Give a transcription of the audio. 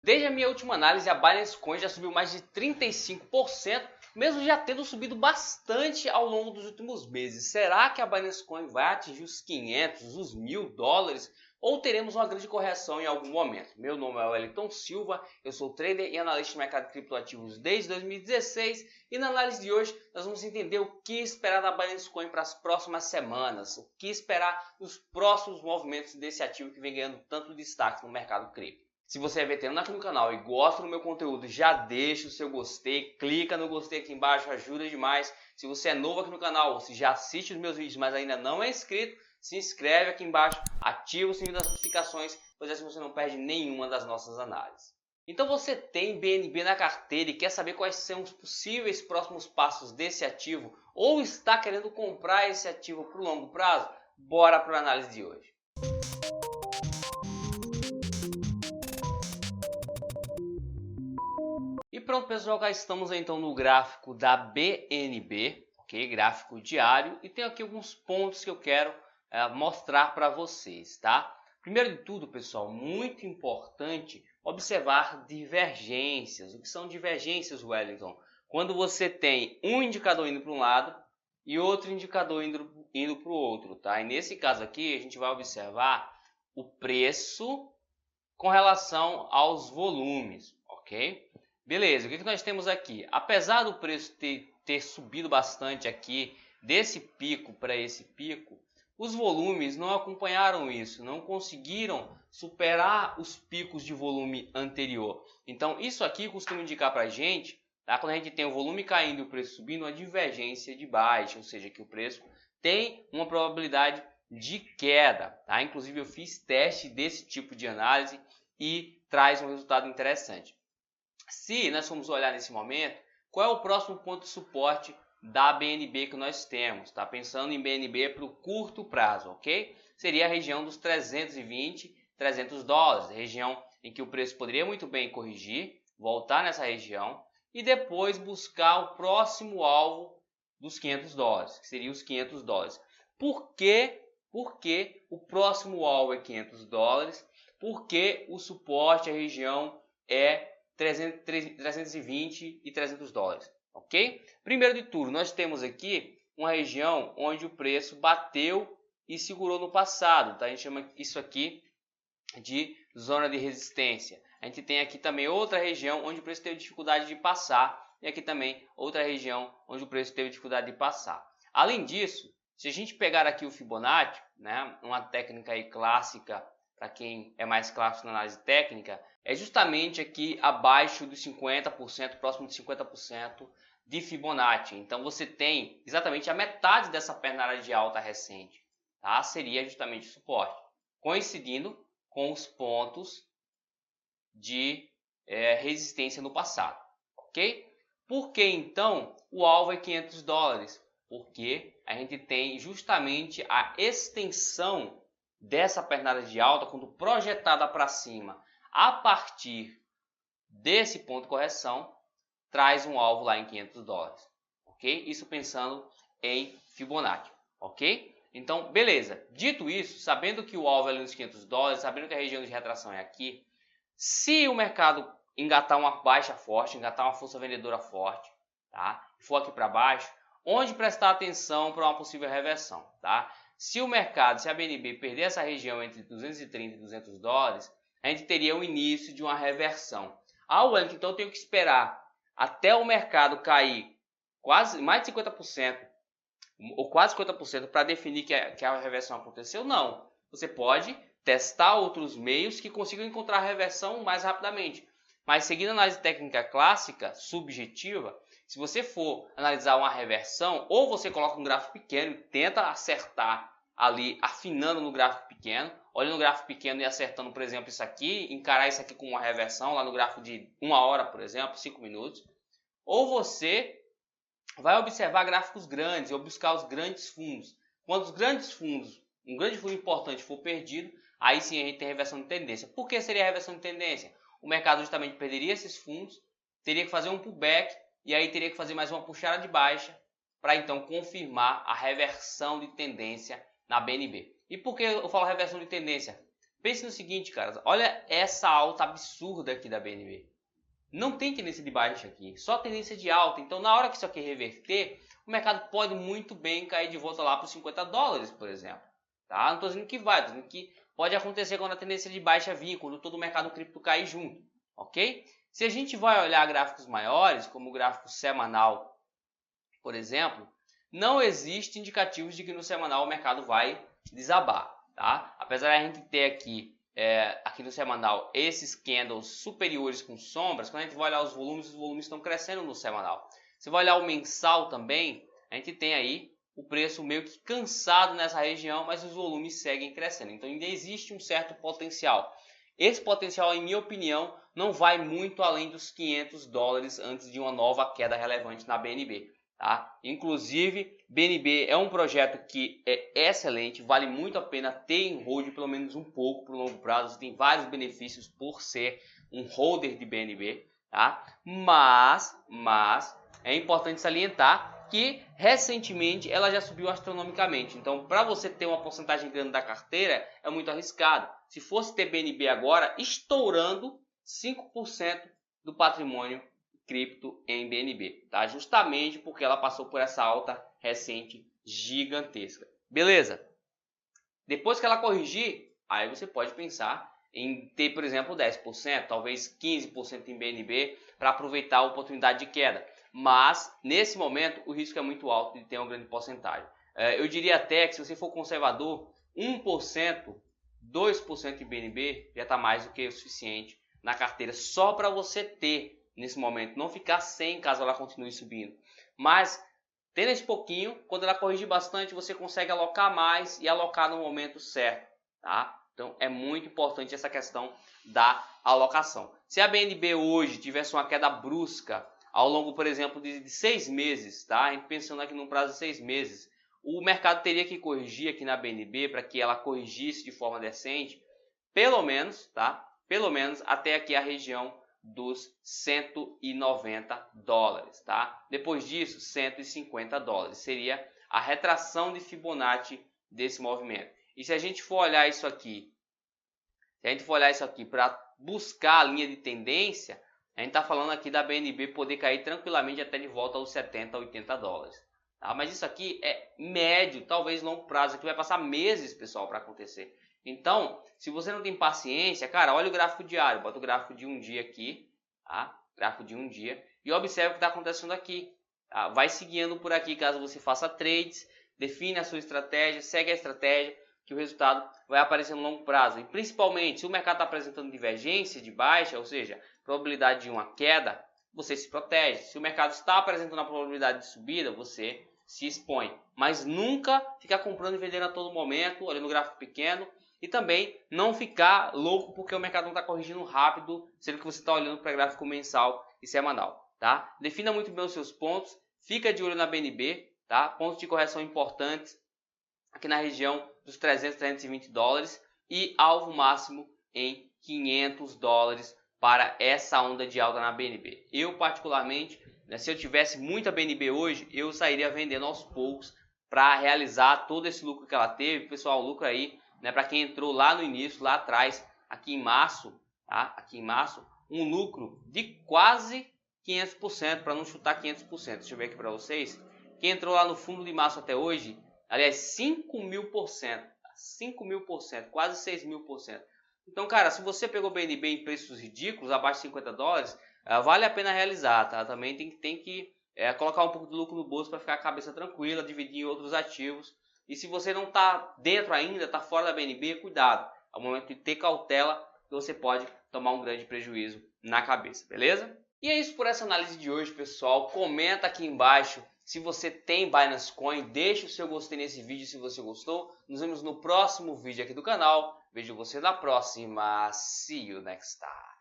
Desde a minha última análise, a Binance Coin já subiu mais de 35%, mesmo já tendo subido bastante ao longo dos últimos meses. Será que a Binance Coin vai atingir os 500, os $1.000? Ou teremos uma grande correção em algum momento? Meu nome é Wellington Silva, eu sou trader e analista de mercado de criptoativos desde 2016 e na análise de hoje nós vamos entender o que esperar da Binance Coin para as próximas semanas, o que esperar nos próximos movimentos desse ativo que vem ganhando tanto destaque no mercado cripto. Se você é veterano aqui no canal e gosta do meu conteúdo, já deixa o seu gostei, clica no gostei aqui embaixo, ajuda demais. Se você é novo aqui no canal ou se já assiste os meus vídeos, mas ainda não é inscrito, se inscreve aqui embaixo, ativa o sininho das notificações, pois assim você não perde nenhuma das nossas análises. Então você tem BNB na carteira e quer saber quais são os possíveis próximos passos desse ativo ou está querendo comprar esse ativo para o longo prazo? Bora para a análise de hoje. E pronto, pessoal, já estamos então no gráfico da BNB, ok? Gráfico diário, e tem aqui alguns pontos que eu quero mostrar para vocês, tá? Primeiro de tudo, pessoal, muito importante observar divergências. O que são divergências, Wellington? Quando você tem um indicador indo para um lado e outro indicador indo para o outro, tá? E nesse caso aqui, a gente vai observar o preço com relação aos volumes, ok? Beleza, o que nós temos aqui? Apesar do preço ter subido bastante aqui, desse pico para esse pico, os volumes não acompanharam isso, não conseguiram superar os picos de volume anterior. Então, isso aqui costuma indicar para a gente, tá? Quando a gente tem o volume caindo e o preço subindo, uma divergência de baixa, ou seja, que o preço tem uma probabilidade de queda. Tá? Inclusive, eu fiz teste desse tipo de análise e traz um resultado interessante. Se nós formos olhar nesse momento, qual é o próximo ponto de suporte da BNB que nós temos? Tá pensando em BNB para o curto prazo, ok? Seria a região dos 320, $300, região em que o preço poderia muito bem corrigir, voltar nessa região e depois buscar o próximo alvo dos $500, que seria os $500. Por que o próximo alvo é $500? Porque o suporte, a região é 320 e $300, ok? Primeiro de tudo, nós temos aqui uma região onde o preço bateu e segurou no passado, tá? A gente chama isso aqui de zona de resistência. A gente tem aqui também outra região onde o preço teve dificuldade de passar e aqui também outra região onde o preço teve dificuldade de passar. Além disso, se a gente pegar aqui o Fibonacci, né, uma técnica aí clássica para quem é mais clássico na análise técnica, é justamente aqui abaixo dos 50%, próximo de 50% de Fibonacci. Então você tem exatamente a metade dessa perna de alta recente, tá? Seria justamente o suporte, coincidindo com os pontos de resistência no passado, ok? Por que então o alvo é $500? Porque a gente tem justamente a extensão dessa pernada de alta, quando projetada para cima, a partir desse ponto de correção, traz um alvo lá em $500, ok? Isso pensando em Fibonacci, ok? Então, beleza. Dito isso, sabendo que o alvo é ali nos $500, sabendo que a região de retração é aqui, se o mercado engatar uma baixa forte, engatar uma força vendedora forte, tá? E for aqui para baixo, onde prestar atenção para uma possível reversão, tá? Se o mercado, se a BNB perder essa região entre 230 e $200, a gente teria o início de uma reversão. Wellington, então eu tenho que esperar até o mercado cair quase mais de 50% ou quase 50% para definir que a reversão aconteceu? Não. Você pode testar outros meios que consigam encontrar a reversão mais rapidamente. Mas seguindo a análise técnica clássica, subjetiva, se você for analisar uma reversão, ou você coloca um gráfico pequeno e tenta acertar ali, afinando no gráfico pequeno, olha no gráfico pequeno e acertando, por exemplo, isso aqui, encarar isso aqui com uma reversão, lá no gráfico de 1 hora, por exemplo, 5 minutos, ou você vai observar gráficos grandes ou buscar os grandes fundos. Quando os grandes fundos, um grande fundo importante for perdido, aí sim a gente tem reversão de tendência. Por que seria a reversão de tendência? O mercado justamente perderia esses fundos, teria que fazer um pullback e aí teria que fazer mais uma puxada de baixa para então confirmar a reversão de tendência na BNB. E por que eu falo reversão de tendência? Pense no seguinte, cara, olha essa alta absurda aqui da BNB. Não tem tendência de baixa aqui, só tendência de alta. Então, na hora que isso aqui reverter, o mercado pode muito bem cair de volta lá para os 50 dólares, por exemplo. Tá? Não estou dizendo que vai, estou dizendo que pode acontecer quando a tendência de baixa vir, quando todo o mercado cripto cair junto, ok? Se a gente vai olhar gráficos maiores, como o gráfico semanal, por exemplo, não existe indicativos de que no semanal o mercado vai desabar, tá? Apesar de a gente ter aqui no semanal esses candles superiores com sombras, quando a gente vai olhar os volumes estão crescendo no semanal. Se vai olhar o mensal também, a gente tem aí o preço meio que cansado nessa região, mas os volumes seguem crescendo. Então ainda existe um certo potencial. Esse potencial, em minha opinião, não vai muito além dos 500 dólares antes de uma nova queda relevante na BNB. Tá? Inclusive, BNB é um projeto que é excelente, vale muito a pena ter em hold pelo menos um pouco para o longo prazo. Você tem vários benefícios por ser um holder de BNB, tá? Mas é importante salientar que recentemente ela já subiu astronomicamente. Então, para você ter uma porcentagem grande da carteira, é muito arriscado. Se fosse ter BNB agora, estourando 5% do patrimônio cripto em BNB, tá? Justamente porque ela passou por essa alta recente gigantesca. Beleza? Depois que ela corrigir, aí você pode pensar em ter, por exemplo, 10%, talvez 15% em BNB para aproveitar a oportunidade de queda. Mas, nesse momento, o risco é muito alto de ter uma grande porcentagem. Eu diria até que se você for conservador, 1%, 2% em BNB já está mais do que o suficiente na carteira só para você ter nesse momento, não ficar sem caso ela continue subindo. Mas, tendo esse pouquinho, quando ela corrigir bastante, você consegue alocar mais e alocar no momento certo, tá? Então, é muito importante essa questão da alocação. Se a BNB hoje tivesse uma queda brusca ao longo, por exemplo, de 6 meses, tá? A gente pensando aqui num prazo de 6 meses, o mercado teria que corrigir aqui na BNB para que ela corrigisse de forma decente, pelo menos, tá? Pelo menos até aqui a região dos 190 dólares, tá? Depois disso, 150 dólares. Seria a retração de Fibonacci desse movimento. E se a gente for olhar isso aqui, para buscar a linha de tendência, a gente está falando aqui da BNB poder cair tranquilamente até de volta aos 70, 80 dólares. Tá? Mas isso aqui é médio, talvez longo prazo. Aqui vai passar meses, pessoal, para acontecer. Então, se você não tem paciência, cara, olha o gráfico diário. Bota o gráfico de um dia aqui, tá? Gráfico de um dia. E observe o que está acontecendo aqui. Tá? Vai seguindo por aqui caso você faça trades. Define a sua estratégia, segue a estratégia, que o resultado vai aparecer no longo prazo. E principalmente, se o mercado está apresentando divergência de baixa, ou seja, probabilidade de uma queda, você se protege. Se o mercado está apresentando a probabilidade de subida, você se expõe. Mas nunca ficar comprando e vendendo a todo momento, olhando o gráfico pequeno. E também não ficar louco porque o mercado não está corrigindo rápido, sendo que você está olhando para gráfico mensal e semanal. Tá? Defina muito bem os seus pontos, fica de olho na BNB, tá? Pontos de correção importantes aqui na região dos 300, 320 dólares e alvo máximo em 500 dólares para essa onda de alta na BNB. Eu particularmente, se eu tivesse muita BNB hoje, eu sairia vendendo aos poucos para realizar todo esse lucro que ela teve. Pessoal, lucro aí, né, para quem entrou lá no início, lá atrás, aqui em março, tá? Aqui em março, um lucro de quase 500%, para não chutar 500%. Deixa eu ver aqui para vocês. Quem entrou lá no fundo de março até hoje, aliás, 5.000%, 5.000%, quase 6.000%. Então, cara, se você pegou BNB em preços ridículos, abaixo de 50 dólares, vale a pena realizar, tá? Também tem que colocar um pouco de lucro no bolso para ficar a cabeça tranquila, dividir em outros ativos. E se você não está dentro ainda, está fora da BNB, cuidado. É o momento de ter cautela, que você pode tomar um grande prejuízo na cabeça, beleza? E é isso por essa análise de hoje, pessoal. Comenta aqui embaixo se você tem Binance Coin. Deixa o seu gostei nesse vídeo se você gostou. Nos vemos no próximo vídeo aqui do canal. Vejo você na próxima. See you next time.